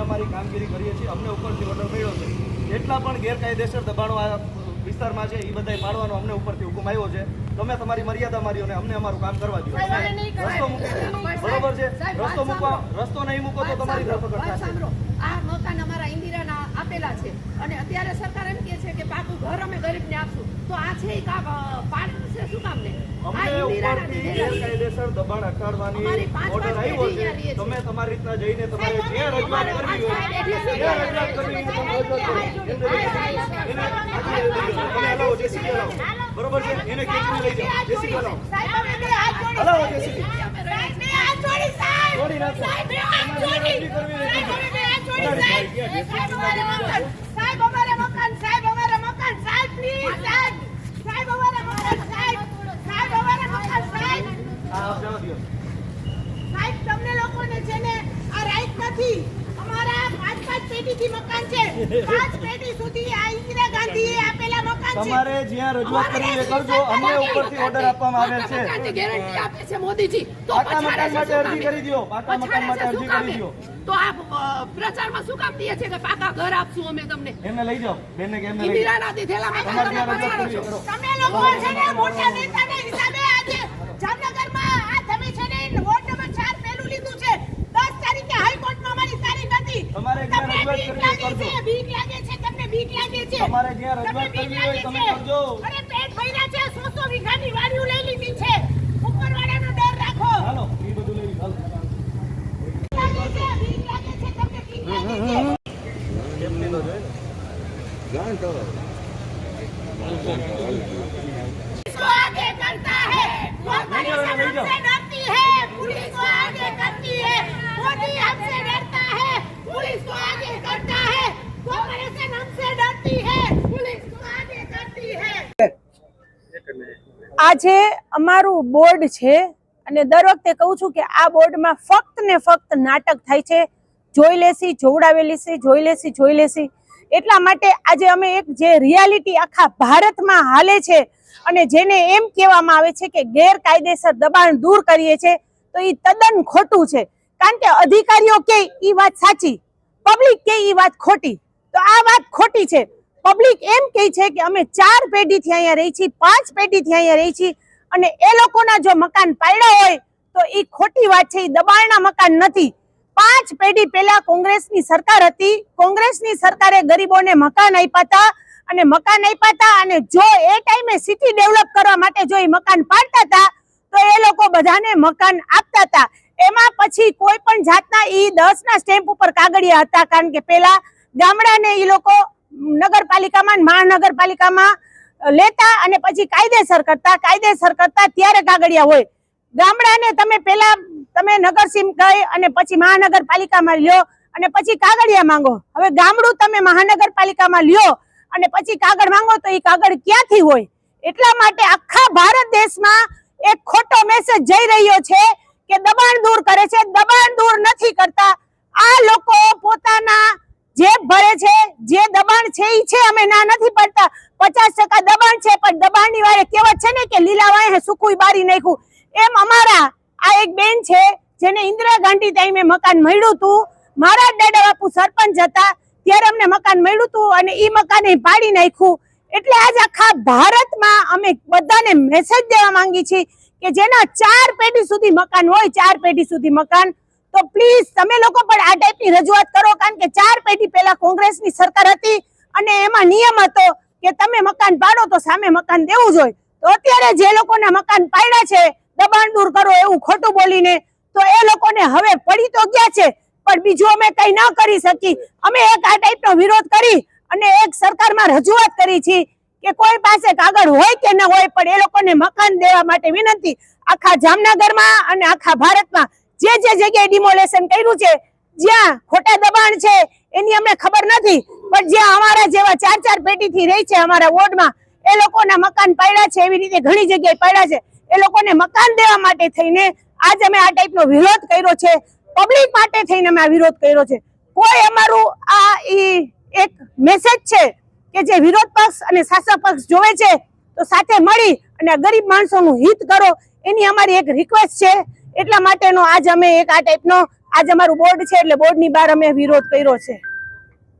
અમારી કામગીરી કરીએ છીએ। અમને ઉપરથી ઓર્ડર મળ્યો છે, જેટલા પણ ગેરકાયદેસર દબાણો આ વિસ્તારમાં છે એ બધાય પાડવાનો અમને ઉપરથી હુકમ આવ્યો છે। તમે તમારી મર્યાદા મારી અને અમને અમારું કામ કરવા દો। રસ્તો મૂકી બરોબર છે, રસ્તો નહીં મૂકો તો તમારી ધરપકડ થશે। આ મકાન અમારા ઇન્દિરાના આપેલા છે અને અત્યારે સરકાર એમ કહે છે કે પાકું ઘર અમે ગરીબને આપશું, તો આ છે એ પાડવું છે શું કામ ને? અમને ઉપરથી ગેરકાયદેસર દબાણ હટાડવાની ઓર્ડર આવ્યો છે। તમે તમારી રીતના જઈને તમારે જે રજૂઆત કરવી હોય બરોબર છે, એને ખેંચીને લઈ જાઓ। જેસીબી હલાવો, હલાવો જેસીબી છોડી નાખો। સાહેબ અમારે મકાન, સાહેબ અમારે મકાન, સાહેબ પ્લીઝ સાહેબ, સાહેબ અમારે મકાન, સાહેબ, સાહેબ અમારે મકાન, સાહેબ સાહેબ તમને લોકોને છે ને આ રાઈટ નથી। અમારા 5 પેઢીથી મકાન છે, 5 પેઢી સુધી આ ઇન્દિરા ગાંધીએ આપેલા મકાન છે। તમારે જ્યાં રજૂઆત કરવી એ કરજો, અમને ઉપરથી ઓર્ડર આપવામાં આવેલ છે। મકાનની ગેરંટી આપે છે મોદીજી, તો પાકા મકાન માટે અરજી કરી દો, પાકા મકાન માટે અરજી કરી દો। તો આ પ્રચારમાં શું કામ દે છે કે પાકા ઘર આપશું અમે તમને? એમને લઈ જાઓ, બેનને કે એમને લઈ જાઓ। ઇન્દિરાના દીધેલા મકાન તમારે જ્યાં રજૂઆત કરવી કરો। તમે લોકો છે ને મોટા નેતાના હિસાબે આજે જામનગરમાં આ તમે છે ને વોર્ડ નંબર 4 પેલું લીધું છે। 10 તારીખે હાઈકોર્ટમાં અમારી તારીખ હતી। તમારે જ્યાં રજૂઆત કરવી કરજો। બીક લાગે છે તમને, બીક લાગે છે? તમારે જ્યાં રજૂઆત કરવી હોય તમે કરજો। અરે પેટ ભર્યા છે, 100 વીઘાની વાડીઓ લઈ લીધી છે। ઉપરવાળાનો ડર રાખો। હાલો એ બધું લઈ હાલો। બીક લાગે છે તમને, બીક લાગે છે? કેમની નો જોઈ જાણ કરો। इसको आगे करता है वो हमसे डरती है, पुलिस को आगे करती है। मोदी हमसे डरता है, पुलिस को आगे करता है। कॉर्पोरेशन हमसे डरती है, पुलिस को आगे करती है। આજે અમારું બોર્ડ છે અને દર વખતે કહું છું કે આ બોર્ડમાં ફક્ત ને ફક્ત નાટક થાય છે। જોઈ લેસી જોવડાવેલી છે, જોઈ લેસી એટલા માટે આજે અમે એક જે રિયાલિટી આખા ભારતમાં હાલે છે અને જેને એમ કહેવામાં આવે છે કે ગેરકાયદેસર દબાણ દૂર કરીએ છે, તો એ તદ્દન ખોટું છે। કારણ કે અધિકારીઓ કે એ વાત સાચી, પબ્લિક કે એ વાત ખોટી, તો આ વાત ખોટી છે। પબ્લિક એમ કહે છે કે અમે 4 પેઢીથી અહીંયા રહી છીએ, 5 પેઢીથી અહીંયા રહી છીએ અને એ લોકોના જો મકાન પાડ્યા હોય તો એ ખોટી વાત છે, એ દબાણના મકાન નથી। 5 પેઢી પહેલા કોંગ્રેસની સરકાર હતી, કોંગ્રેસની સરકારે ગરીબોને મકાન આપ્યા હતા અને મકાન આપ્યા હતા અને જો એ ટાઈમે સિટી ડેવલપ કરવા માટે જો એ મકાન પાડતા હતા તો એ લોકો બધાને મકાન આપતા હતા। એમાં પછી કોઈ પણ જાતના એ 10ના સ્ટેમ્પ ઉપર કાગળિયા હતા, કારણ કે પેલા ગામડાને એ લોકો નગરપાલિકામાં મહાનગરપાલિકામાં લેતા અને પછી કાયદેસર કરતા ત્યારે કાગળિયા હોય। ગામડાને તમે પેલા તમે નગરસીમ ગઈ અને પછી મહાનગરપાલિકામાં લ્યો અને પછી કાગળિયા માંગો। હવે ગામડું તમે મહાનગરપાલિકામાં લ્યો અને પછી કાગળ માંગો તો એ કાગળ ક્યાંથી હોય? એટલા માટે આખા ભારત દેશમાં એક ખોટો મેસેજ જઈ રહ્યો છે કે દબાણ દૂર કરે છે, દબાણ દૂર નથી કરતા। આ લોકો પોતાના જેબ ભરે છે, જે દબાણ છે એ છે, અમે ના નથી પડતા। 50% દબાણ છે, પણ દબાણની વાળે કહેવત છે ને કે લીલા વાહે સુકુઈ બારી નાખ્યું, એમ અમારા આ એક બેન છે જેને ઇન્દિરા ગાંધી ટાઈમે મકાન મળ્યું હતું। મારા દાદા બાપુ સરપંચ હતા ત્યારે અમને મકાન મળ્યું હતું અને એ મકાને પાડી નાખ્યું। એટલે આજ આખા ભારતમાં અમે બધાને મેસેજ દેવા માંગી છીએ કે જેના 4 પેઢી સુધી મકાન હોય, 4 પેઢી સુધી મકાન, તો પ્લીઝ તમે લોકો પણ આ ટાઈપની રજૂઆત કરો। કારણ કે 4 પેઢી પહેલા કોંગ્રેસની સરકાર હતી અને એમાં નિયમ હતો કે તમે મકાન પાડો તો સામે મકાન દેવું જોઈએ। તો અત્યારે જે લોકોના મકાન પાડ્યા છે દબાણ દૂર કરો એવું ખોટું બોલીને, તો એ લોકોને હવે પડી તો ગયા છે પણ બીજું અમે કઈ ન કરી શકી। અમે એક આ ટાઈપનો વિરોધ કરી અને એક સરકારમાં રજૂઆત કરી છે કે કોઈ પાસે કાગળ હોય કે ન હોય પણ એ લોકોને મકાન દેવા માટે વિનંતી। આખા જામનગરમાં અને આખા ભારતમાં જે જગ્યાએ ડિમોલેશન કર્યું છે, જ્યાં ખોટા દબાણ છે એની અમને ખબર નથી, પણ જ્યાં અમારા જેવા 4 પેઢીથી રહી છે અમારા વોર્ડમાં એ લોકોના મકાન પાડ્યા છે, એવી રીતે ઘણી જગ્યાએ પાડ્યા છે, એ લોકોને મકાન દેવા માટે થઈને આજ અમે આ ટાઈપનો વિરોધ કર્યો છે। પબ્લિક માટે થઈને અમે આ વિરોધ કર્યો છે। કોઈ અમારું આ એક મેસેજ છે કે જે વિરોધ પક્ષ અને શાસક પક્ષ જોવે છે તો સાથે મળી અને ગરીબ માણસોનું હિત કરો, એની અમારી એક રિક્વેસ્ટ છે। એટલા માટેનો આજ અમે એક આ ટાઈપનો આજ અમારું બોર્ડ છે એટલે બોર્ડની બહાર અમે વિરોધ કર્યો છે.